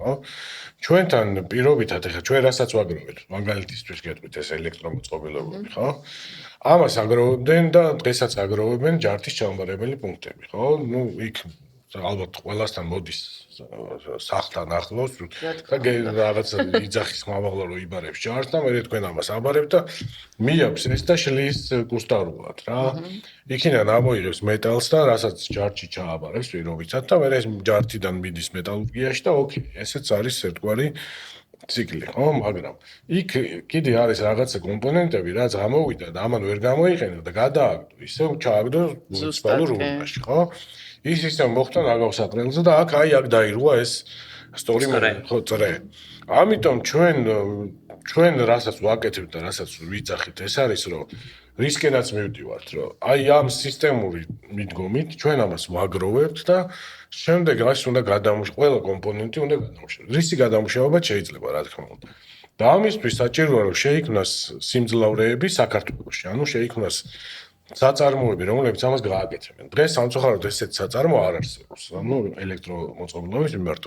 ხო? ჩვენთან პირობითად ეხლა ჩვენ რასაც ვაგროვებთ, მაგალითისთვის გეტყვით ეს ელექტრომოწყობილობები, ხო? ამას აგროვებდნენ და დღესაც აგროვებენ ჯართის ჩამოყალიბებელი პუნქტები, ხო? ნუ იქ ალბათ ყველასთან მოდის სახლთან ახლოს და რაღაც იძახის მამაღლა რო იბარებს ჯარს და მე თქვენ ამას აბარებთ და მიაქვს ეს და შლის კუსტარულად რა. იქიდან ამოიღებს მეტალს და რასაც ჯარში ჩააბარებს პირობითად და მე ეს ჯართიდან მიდის მეტალურგიაში და ოკეი, ესეც არის ერთგვარი ციკლი, ხო, მაგრამ იქ კიდე არის რაღაცა კომპონენტები, რაც გამოვიდა და ამან ვერ გამოიყენა და გადააგდო, ისე ჩააგდო მუნიციპალურ ურნაში, ხო? ის ისე მოხდა ნაგავსაყრელზე და აქ დაირღვა ეს სტორი ხო წრე. ამიტომ ჩვენ რასაც ვაკეთებთ და რასაც ვიძახით, ეს არის რომ რისკენაც მივდივართ, რომ აი ამ სისტემური მიდგომით ჩვენ ამას ვაგროვებთ და შემდეგ რაც უნდა ყველა კომპონენტი უნდა გადამუშავდეს. რისი გადამუშავება შეიძლება, რა თქმა უნდა. და ამისთვის საჭიროა რომ შეიქმნას სიმძლავრეები საქართველოში, ანუ შეიქმნას საწარმოები, რომლებიც ამას გააკეთებენ. დღეს სამწუხაროდ ესეთ საწარმო არ არსებობს. ანუ ელექტრომოწყობილობის მიმართულებით.